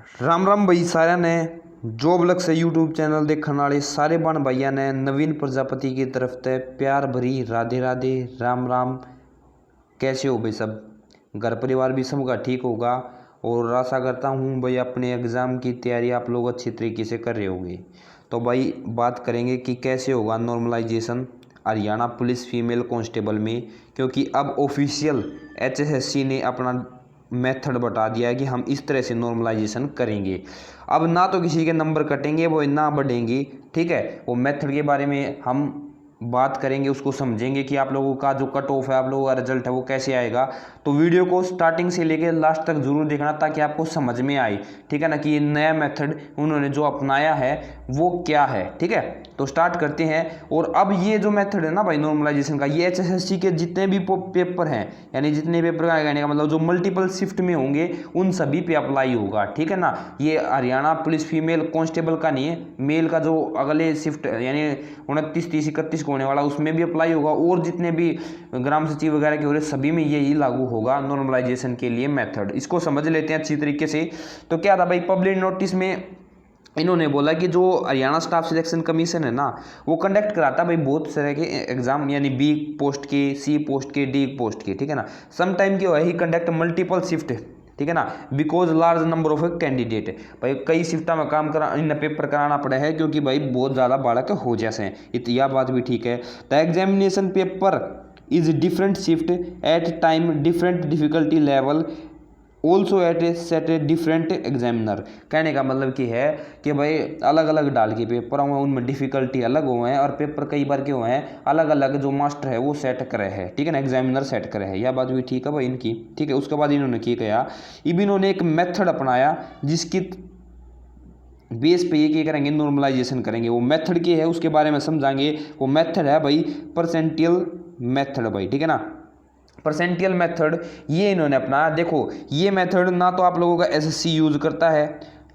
राम राम भाई सारे ने जॉब लग से यूट्यूब चैनल देखने वाले सारे बन भाइया ने नवीन प्रजापति की तरफ से प्यार भरी राधे राधे राम राम। कैसे हो भाई सब? घर परिवार भी सबका ठीक होगा और आशा करता हूँ भाई अपने एग्ज़ाम की तैयारी आप लोग अच्छी तरीके से कर रहे होंगे। तो भाई बात करेंगे कि कैसे होगा normalization Haryana police female constable में, क्योंकि अब ऑफिशियल एचएसएससी ने अपना मेथड बता दिया है कि हम इस तरह से नॉर्मलाइजेशन करेंगे। अब ना तो किसी के नंबर कटेंगे वो ना बढ़ेंगे, ठीक है। वो मेथड के बारे में हम बात करेंगे, उसको समझेंगे कि आप लोगों का जो कट ऑफ है, आप लोगों का रिजल्ट है वो कैसे आएगा। तो वीडियो को स्टार्टिंग से लेकर लास्ट तक जरूर देखना ताकि आपको समझ में आए, ठीक है ना, कि ये नया मेथड उन्होंने जो अपनाया है वो क्या है, ठीक है। तो स्टार्ट करते हैं। और अब ये जो मेथड है ना भाई नॉर्मलाइजेशन का, ये एचएसएससी के जितने भी पेपर हैं, यानी जितने पेपर का कहने का मतलब जो मल्टीपल शिफ्ट में होंगे उन सभी पे अप्लाई होगा, ठीक है ना। ये हरियाणा पुलिस फीमेल कांस्टेबल का नहीं है, मेल का जो अगले शिफ्ट यानी 29, 30, 31 को होने वाला उसमें भी अप्लाई होगा, और जितने भी ग्राम सचिव वगैरह के हो रहे सभी में यही लागू होगा नॉर्मलाइजेशन के लिए मेथड। इसको समझ लेते हैं अच्छी तरीके से। तो क्या था भाई, पब्लिक नोटिस में इन्होंने बोला कि जो हरियाणा स्टाफ सिलेक्शन कमीशन है ना, वो कंडक्ट कराता भाई बहुत तरह के एग्जाम, यानी बी पोस्ट के, सी पोस्ट के, डी पोस्ट के, ठीक है ना। सम टाइम क्या है ही कंडक्ट मल्टीपल शिफ्ट, ठीक है ना, because large number of candidate. भाई कई शिफ्टा में काम करा इन पेपर कराना पड़ा है क्योंकि भाई बहुत ज़्यादा बालक हो जैसे हैं, यह बात भी ठीक है। The examination paper is different shift at time different difficulty level also at a set a different examiner. कहने का मतलब कि है कि भाई अलग अलग डाल के पेपर हुए, उनमें डिफिकल्टी अलग हुए हैं और पेपर कई बार के हुए हैं अलग अलग, जो मास्टर है वो सेट करे है, ठीक है ना, एग्जामिनर सेट करे है। यह बात भी ठीक है भाई इनकी, ठीक है। उसके बाद इन्होंने क्या अब इन्होंने एक मेथड अपनाया जिसकी बेस पे ये करेंगे, नॉर्मलाइजेशन करेंगे। वो मेथड क्या है उसके बारे में समझाएंगे। वो मेथड है भाई परसेंटियल मेथड भाई, ठीक है ना। परसेंटियल मेथड ये इन्होंने अपनाया। देखो ये मेथड ना तो आप लोगों का एसएससी यूज करता है,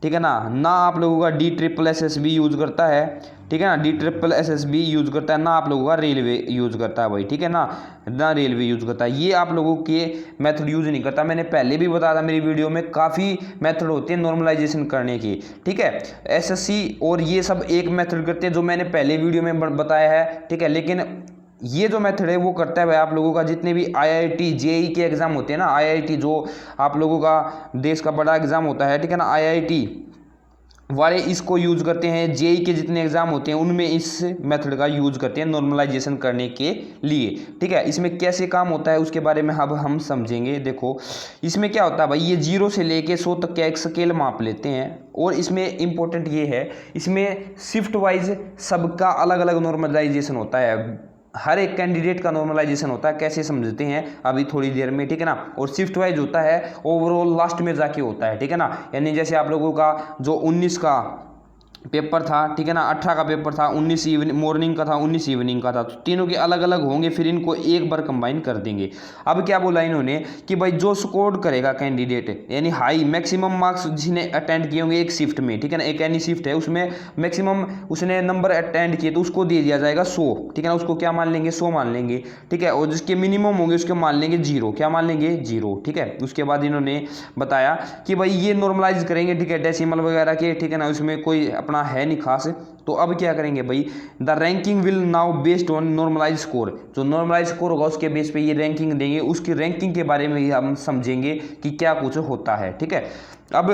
ठीक है ना आप लोगों का DSSB यूज करता है, ठीक है ना, DSSB यूज करता है, ना आप लोगों का रेलवे यूज करता है भाई, ठीक है ना रेलवे यूज करता है। ये आप लोगों के मेथड यूज नहीं करता। मैंने पहले भी बताया था मेरी वीडियो में, काफ़ी मेथड होते हैं नॉर्मलाइजेशन करने की, ठीक है। एसएससी और ये सब एक मेथड करते हैं जो मैंने पहले वीडियो में बताया है, ठीक है। लेकिन ये जो मेथड है वो करता है भाई आप लोगों का जितने भी IIT JEE के एग्जाम होते हैं ना, IIT जो आप लोगों का देश का बड़ा एग्जाम होता है, ठीक है ना, IIT वाले इसको यूज करते हैं। JEE के जितने एग्जाम होते हैं उनमें इस मेथड का यूज करते हैं नॉर्मलाइजेशन करने के लिए, ठीक है। इसमें कैसे काम होता है उसके बारे में अब हम समझेंगे। देखो इसमें क्या होता है भाई, ये 0 से लेके 100 तक का एक स्केल माप लेते हैं, और इसमें इंपॉर्टेंट ये है इसमें शिफ्ट वाइज सबका अलग अलग नॉर्मलाइजेशन होता है। हर एक कैंडिडेट का नॉर्मलाइजेशन होता है, कैसे समझते हैं अभी थोड़ी देर में, ठीक है ना। और शिफ्ट वाइज होता है ओवरऑल लास्ट में जाके होता है, ठीक है ना। यानी जैसे आप लोगों का जो 19 का पेपर था, ठीक है ना, 18 का पेपर था, 19 मॉर्निंग का था, 19 इवनिंग का था, तो तीनों के अलग अलग होंगे, फिर इनको एक बार कंबाइन कर देंगे। अब क्या बोला इन्होंने कि भाई जो स्कोर करेगा कैंडिडेट, यानी हाई मैक्सिमम मार्क्स जिसने अटेंड किए होंगे एक शिफ्ट में, ठीक है ना, एक एनी शिफ्ट है उसमें मैक्सिमम उसने नंबर अटेंड किए तो उसको दे दिया जाएगा 100, ठीक है ना। उसको क्या मान लेंगे, 100 मान लेंगे, ठीक है। और जिसके मिनिमम होंगे उसके मान लेंगे 0, क्या मान लेंगे 0, ठीक है। उसके बाद इन्होंने बताया कि भाई ये नॉर्मलाइज करेंगे, ठीक है, डेसिमल वगैरह के, ठीक है ना, उसमें कोई अपना है नहीं खास। तो अब क्या करेंगे भाई, the ranking will now based on normalize score. जो नॉर्मलाइज स्कोर होगा उसके बेस पे ये रैंकिंग देंगे, उसकी रैंकिंग के बारे में हम समझेंगे कि क्या कुछ होता है, ठीक है। अब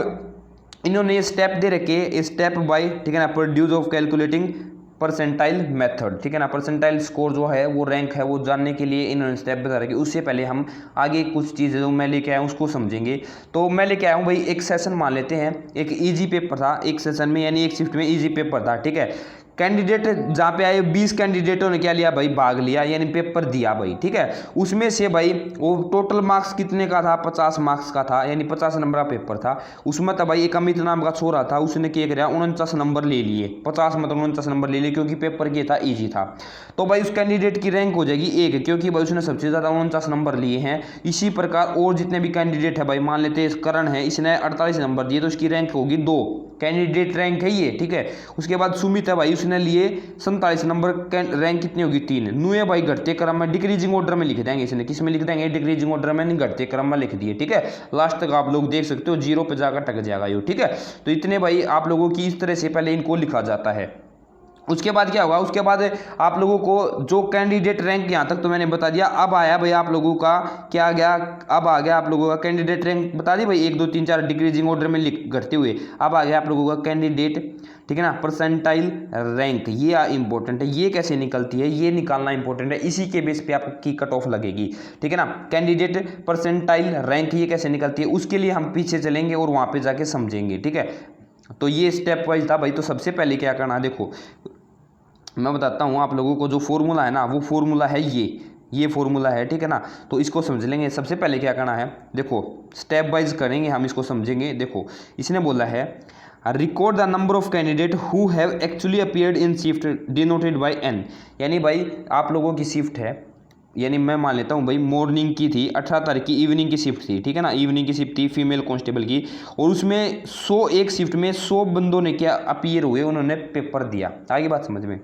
इन्होंने ये स्टेप दे रखे, स्टेप बाय, ठीक है ना, produce of calculating percentile method, ठीक है ना। परसेंटाइल स्कोर जो है वो रैंक है वो जानने के लिए इन्होंने स्टेप बता रखे। उससे पहले हम आगे कुछ चीज़ें जो मैं लेके आया हूँ उसको समझेंगे। तो मैं लेके आया हूँ भाई, एक सेशन मान लेते हैं, एक इजी पेपर था एक सेशन में, यानी एक शिफ्ट में इजी पेपर था, ठीक है। कैंडिडेट जहाँ पे आए 20 कैंडिडेटों ने क्या लिया भाई, भाग लिया, यानी पेपर दिया भाई, ठीक है। उसमें से भाई वो टोटल मार्क्स कितने का था, 50 मार्क्स का था, यानी 50 नंबर का पेपर था। उसमें तो भाई एक अमित नाम का छोरा था, उसने क्या किया 49 नंबर ले लिए, 50 मतलब 49 नंबर ले लिए, क्योंकि पेपर क्या था, ईजी था। तो भाई उस कैंडिडेट की रैंक हो जाएगी 1, क्योंकि भाई उसने सबसे ज़्यादा 49 नंबर लिए हैं। इसी प्रकार और जितने भी कैंडिडेट है भाई, मान लेते हैं करण है, इसने 48 नंबर दिए तो इसकी रैंक होगी 2, कैंडिडेट रैंक है ये, ठीक है। उसके बाद सुमित है भाई, उसने लिए 47 नंबर, रैंक कितनी होगी 3। न्यू है भाई घटते क्रम में, डिक्रीजिंग ऑर्डर में लिख देंगे इसने, किस में लिख देंगे, डिक्रीजिंग ऑर्डर में, नहीं घटते क्रम में लिख दिए, ठीक है। लास्ट तक आप लोग देख सकते हो, 0 पे जाकर टक जाएगा ये, ठीक है। तो इतने भाई आप लोगों की इस तरह से पहले इनको लिखा जाता है। उसके बाद क्या होगा, उसके बाद आप लोगों को जो कैंडिडेट रैंक यहाँ तक तो मैंने बता दिया। अब आया भाई आप लोगों का क्या गया, अब आ गया आप लोगों का कैंडिडेट रैंक, बता दी भाई 1 2 3 4 डिक्रीजिंग ऑर्डर में घटते हुए। अब आ गया आप लोगों का कैंडिडेट, ठीक है ना, परसेंटाइल रैंक। ये इंपॉर्टेंट है, ये कैसे निकलती है, ये निकालना इंपॉर्टेंट है, इसी के बेस पे आपकी कट ऑफ लगेगी, ठीक है ना। कैंडिडेट परसेंटाइल रैंक ये कैसे निकलती है, उसके लिए हम पीछे चलेंगे और वहाँ पे जाके समझेंगे, ठीक है। तो ये स्टेप वाइज था भाई। तो सबसे पहले क्या करना, देखो मैं बताता हूँ आप लोगों को, जो फॉर्मूला है ना, वो फॉर्मूला है ये फॉर्मूला है, ठीक है ना। तो इसको समझ लेंगे। सबसे पहले क्या करना है, देखो स्टेप वाइज करेंगे हम, इसको समझेंगे। देखो इसने बोला है record the number of candidate who have actually appeared in shift denoted by n। यानी भाई आप लोगों की शिफ्ट है, यानी मैं मान लेता हूँ भाई मॉर्निंग की थी, 18 तारीख की इवनिंग की शिफ्ट थी, ठीक है ना, इवनिंग की शिफ्ट थी फीमेल कांस्टेबल की, और उसमें 100 एक शिफ्ट में 100 बंदों ने क्या अपीयर हुए, उन्होंने पेपर दिया। आगे बात समझ में,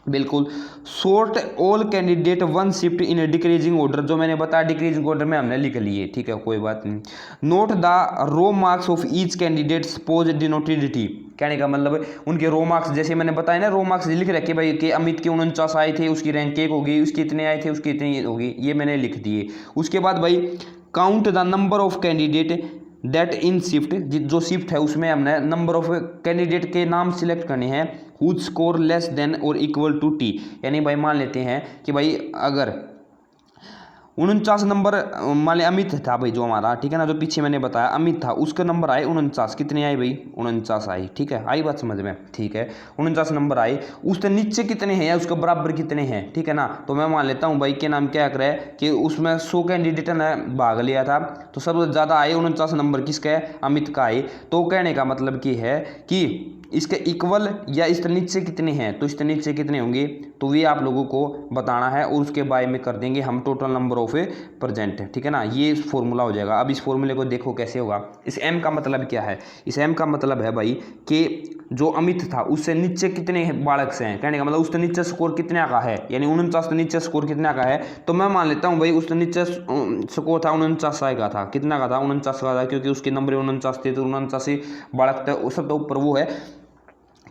बिल्कुल। Sort all candidate one shift in decreasing order, जो मैंने बताया डिक्रीजिंग ऑर्डर में हमने लिख लिए, ठीक है, कोई बात नहीं। Note the raw marks of each candidate suppose denoted T. कहने का मतलब उनके रो मार्क्स, जैसे मैंने बताया ना, रो मार्क्स लिख रखे भाई कि अमित के 49 आए थे, उसकी रैंक 1 होगी, उसके इतने आए थे, उसकी इतनी होगी, ये मैंने लिख दिए। उसके बाद भाई count the number of candidate that in shift, जो शिफ्ट है उसमें हमने नंबर ऑफ कैंडिडेट के नाम सिलेक्ट करने हैं, हुज स्कोर लेस देन और इक्वल टू टी। यानी भाई मान लेते हैं कि भाई अगर 49 नंबर, मान लिया अमित था भाई जो हमारा, ठीक है ना, जो पीछे मैंने बताया अमित था, उसका नंबर आए 49, कितने आए भाई 49 आए, ठीक है, आई बात समझ में, ठीक है। 49 नंबर आए, उसके नीचे कितने हैं या उसके बराबर कितने हैं, ठीक है ना। तो मैं मान लेता हूँ भाई के नाम क्या कर रहा है कि उसमें 100 कैंडिडेट ने भाग लिया था, तो सबसे ज़्यादा आए 49 नंबर किसका है, अमित का आए। तो कहने का मतलब कि है कि इसके इक्वल या इसके नीचे कितने हैं, तो इसके नीचे कितने होंगे, तो ये आप लोगों को बताना है, और उसके बारे में कर देंगे हम टोटल नंबर ऑफ प्रेजेंट, ठीक है ना। ये फॉर्मूला हो जाएगा। अब इस फॉर्मूले को देखो कैसे होगा। इस m का मतलब क्या है, इस m का मतलब है भाई कि जो अमित था उससे नीचे कितने बालक से हैं, कहने का मतलब उससे नीचे स्कोर कितने का है, यानी 49 से नीचे स्कोर कितने का है। तो मैं मान लेता हूँ भाई उससे नीचे स्कोर था 49 का था, कितना का था 49 का था, क्योंकि उसके नंबर 49 थे, तो 49 बालक थे, उस सब तो ऊपर वो है,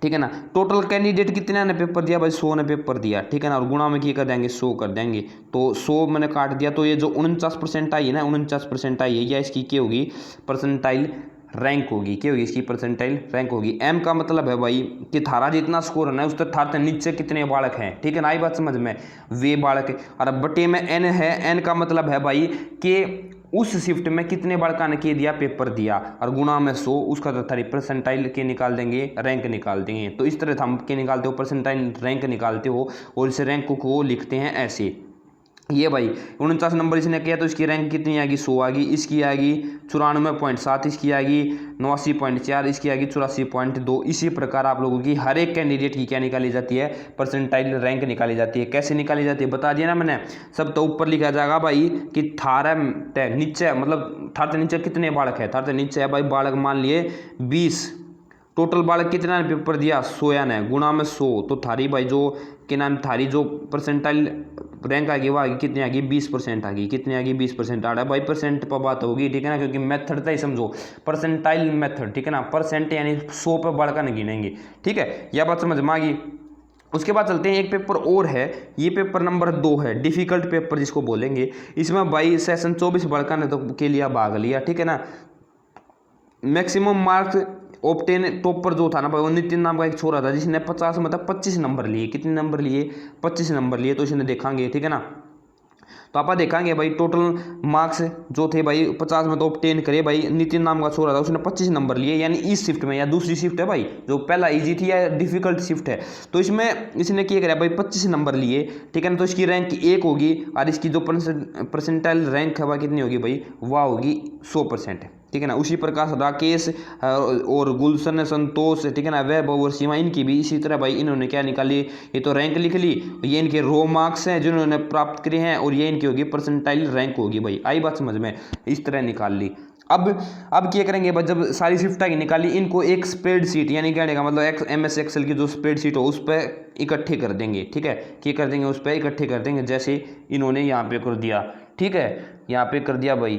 ठीक है ना। टोटल कैंडिडेट कितने ने पेपर दिया भाई, 100 ने पेपर दिया, ठीक है ना, और गुणा में क्या कर देंगे 100 कर देंगे, तो 100 मैंने काट दिया। तो ये जो 49% आई है ना, 49% आई है, या इसकी क्या होगी, परसेंटाइल रैंक होगी, क्या होगी इसकी, परसेंटाइल रैंक होगी। एम का मतलब है भाई कि थारा जितना स्कोर है ना, उस तक थारे नीचे कितने बालक हैं, ठीक है ना, आई बात समझ में, वे बालक। और बटे में एन है, एन का मतलब है भाई कि उस शिफ्ट में कितने बालका ने दिया पेपर दिया, और गुणा में 100, उसका तो थारी परसेंटाइल के निकाल देंगे, रैंक निकाल देंगे। तो इस तरह हम के निकालते हो, परसेंटाइल रैंक निकालते हो, और इस रैंक को लिखते हैं ऐसे। ये भाई 49 नंबर इसने किया, तो इसकी रैंक कितनी आएगी, 100 आएगी, इसकी आएगी 94.7, इसकी आएगी 89.4, इसकी आएगी 84.2। इसी प्रकार आप लोगों की हर एक कैंडिडेट की क्या निकाली जाती है, परसेंटाइल रैंक निकाली जाती है। कैसे निकाली जाती है बता दिया ना मैंने, सब तो ऊपर लिखा जाएगा भाई कि थारे नीचे, मतलब थारे नीचे कितने बालक है, थारे नीचे है भाई बालक मान लिए 20, टोटल बालक कितना ने पेपर दिया 100 ने, गुणा में 100, तो थारी भाई जो के नाम थारी जो परसेंटाइल रैंक आ गई वो आ गई कितनी आ गई 20% आ गई, कितनी आ गई 20% आ रहा है भाई, परसेंट पर बात होगी, ठीक है ना, क्योंकि मेथड था ही समझो, परसेंटाइल मेथड, ठीक है ना, परसेंट यानी 100 पर बालक नहीं गिनेंगे, ठीक है, यह बात समझ में आ गई। उसके बाद चलते हैं, एक पेपर और है, ये पेपर नंबर 2 है, डिफिकल्ट पेपर जिसको बोलेंगे। इसमें भाई सेशन 24 बालका ने तो के लिए भाग लिया, ठीक है ना। मैक्सिमम मार्क्स ऑप्टेन टॉपर जो था ना भाई, वो नितिन नाम का एक छोरा था जिसने 50 मतलब 25 नंबर लिए, कितने नंबर लिए 25 नंबर लिए, तो इसने देखांगे, ठीक है ना। तो आप देखांगे भाई टोटल मार्क्स जो थे भाई 50 में तो ऑप्टेन करे भाई, नितिन नाम का छोरा था उसने 25 नंबर लिए, यानी इस शिफ्ट में, या दूसरी शिफ्ट है भाई जो पहला इजी थी या डिफिकल्ट शिफ्ट है, तो इसमें इसने क्या करा भाई 25 नंबर लिए, ठीक है ना। तो इसकी रैंक 1 होगी, और इसकी जो परसेंटाइल रैंक है वह कितनी होगी भाई, वह होगी 100%, ठीक है ना। उसी प्रकार राकेश और गुलशन संतोष, ठीक है ना, वैभव और सीमा, इनकी भी इसी तरह भाई इन्होंने क्या निकाली, ये तो रैंक लिख ली, ये इनके रो मार्क्स हैं जिन्होंने प्राप्त करे हैं, और ये इनकी होगी परसेंटाइल रैंक होगी भाई, आई बात समझ में, इस तरह निकाल ली। अब क्या करेंगे भाई, जब सारी शिफ्ट आगे निकाली, इनको एक स्प्रेडशीट यानी कहने का मतलब MS एक्सेल की जो स्प्रेडशीट हो उस पर इकट्ठे कर देंगे। ठीक है, क्या कर देंगे, उस पर इकट्ठे कर देंगे, जैसे इन्होंने यहाँ पे कर दिया। ठीक है, यहाँ पे कर दिया भाई,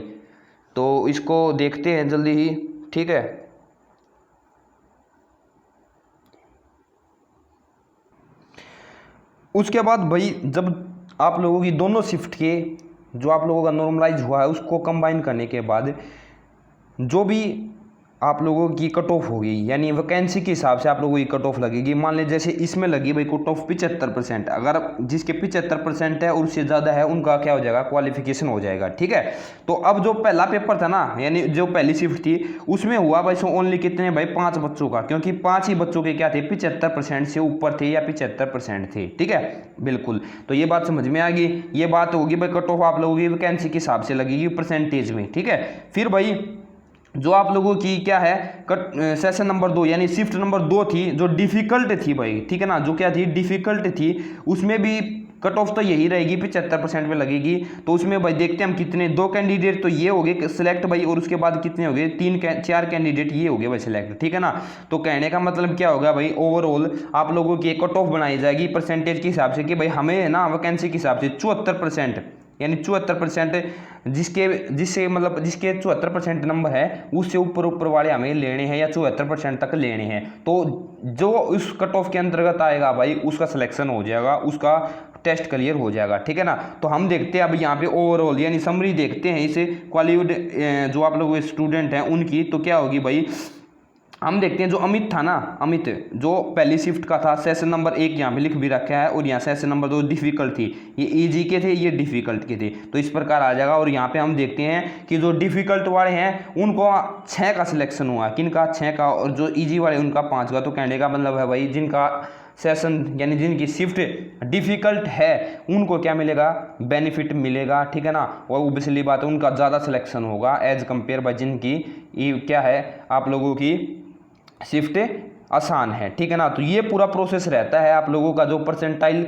तो इसको देखते हैं जल्दी ही। ठीक है, उसके बाद भाई जब आप लोगों की दोनों शिफ्ट के जो आप लोगों का नॉर्मलाइज हुआ है उसको कंबाइन करने के बाद जो भी आप लोगों की कट ऑफ होगी, यानी वैकेंसी के हिसाब से आप लोगों की कट ऑफ लगेगी। मान लीजिए जैसे इसमें लगी भाई कट ऑफ 75%, अगर जिसके 75% है और उससे ज़्यादा है उनका क्या हो जाएगा, क्वालिफिकेशन हो जाएगा। ठीक है, तो अब जो पहला पेपर था ना, यानी जो पहली शिफ्ट थी, उसमें हुआ भाई सो ओनली कितने भाई, 5 बच्चों का, क्योंकि 5 ही बच्चों के क्या थे, 75% से ऊपर थे या 75% थे। ठीक है, बिल्कुल, तो ये बात समझ में आ गई। ये बात होगी भाई कट ऑफ आप लोगों की वैकेंसी के हिसाब से लगेगी परसेंटेज में। ठीक है, फिर भाई जो आप लोगों की क्या है, सेशन नंबर 2 यानी शिफ्ट नंबर 2 थी, जो डिफ़िकल्ट थी भाई। ठीक है ना, जो क्या थी, डिफ़िकल्ट थी, उसमें भी कट ऑफ तो यही रहेगी, 75% में लगेगी। तो उसमें भाई देखते हैं हम कितने, 2 कैंडिडेट तो ये हो गए सिलेक्ट भाई, और उसके बाद कितने हो गए, 4 कैंडिडेट ये हो गए भाई सिलेक्ट। ठीक है ना, तो कहने का मतलब क्या होगा भाई, ओवरऑल आप लोगों की कट ऑफ बनाई जाएगी परसेंटेज के हिसाब से कि भाई हमें ना वैकेंसी के हिसाब से 74%, यानी 74% जिससे मतलब जिसके 74% नंबर है उससे ऊपर वाले हमें लेने हैं, या 74% तक लेने हैं। तो जो उस कट ऑफ के अंतर्गत आएगा भाई उसका सिलेक्शन हो जाएगा, उसका टेस्ट क्लियर हो जाएगा। ठीक है ना, तो हम देखते हैं अब यहाँ पे ओवरऑल यानी समरी देखते हैं इसे क्वालिफाइड जो आप लोग स्टूडेंट हैं उनकी, तो क्या होगी भाई, हम देखते हैं जो अमित था ना, अमित जो पहली शिफ्ट का था, सेशन नंबर 1 यहाँ पे लिख भी रखा है, और यहाँ सेशन नंबर 2 डिफिकल्ट थी, ये इजी के थे, ये डिफिकल्ट के थे, तो इस प्रकार आ जाएगा। और यहाँ पे हम देखते हैं कि जो डिफिकल्ट वाले हैं उनको 6 का सिलेक्शन हुआ, किनका, 6 का, और जो इजी वाले उनका 5 का। तो कहने का मतलब है भाई जिनका सेशन यानी जिनकी शिफ्ट डिफिकल्ट है उनको क्या मिलेगा, बेनिफिट मिलेगा। ठीक है ना, और ओबियसली बात है उनका ज़्यादा सिलेक्शन होगा एज कंपेयर बाय जिनकी क्या है आप लोगों की शिफ्ट आसान है। ठीक है ना, तो ये पूरा प्रोसेस रहता है आप लोगों का जो परसेंटाइल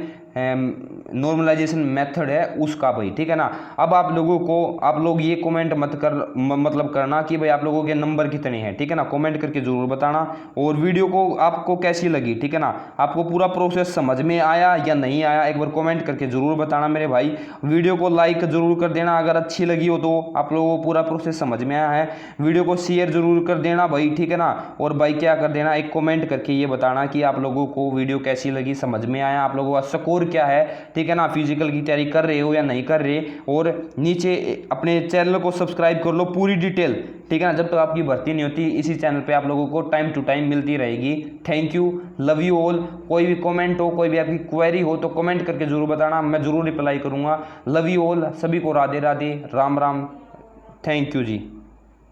नॉर्मलाइजेशन मेथड है उसका भाई। ठीक है ना, अब आप लोगों को, आप लोग ये कमेंट मत कर मतलब करना कि भाई आप लोगों के नंबर कितने हैं। ठीक है ना, कमेंट करके ज़रूर बताना, और वीडियो को आपको कैसी लगी। ठीक है ना, आपको पूरा प्रोसेस समझ में आया या नहीं आया, एक बार कमेंट करके ज़रूर बताना मेरे भाई। वीडियो को लाइक ज़रूर कर देना अगर अच्छी लगी हो, तो आप लोगों को पूरा प्रोसेस समझ में आया है। वीडियो को शेयर ज़रूर कर देना भाई। ठीक है ना, और भाई क्या कर देना, एक कमेंट करके ये बताना कि आप लोगों को वीडियो कैसी लगी, समझ में आया, आप लोगों का स्कोर क्या है। ठीक है ना, फिजिकल की तैयारी कर रहे हो या नहीं कर रहे, और नीचे अपने चैनल को सब्सक्राइब कर लो पूरी डिटेल। ठीक है ना, जब तक आपकी भर्ती नहीं होती इसी चैनल पे आप लोगों को टाइम टू टाइम मिलती रहेगी। Thank you, love you all. कोई भी कमेंट हो, कोई भी आपकी क्वेरी हो तो कमेंट करके जरूर बताना, मैं जरूर रिप्लाई करूंगा। लव यू ऑल, सभी को Radhe Radhe, Ram Ram, thank you ji.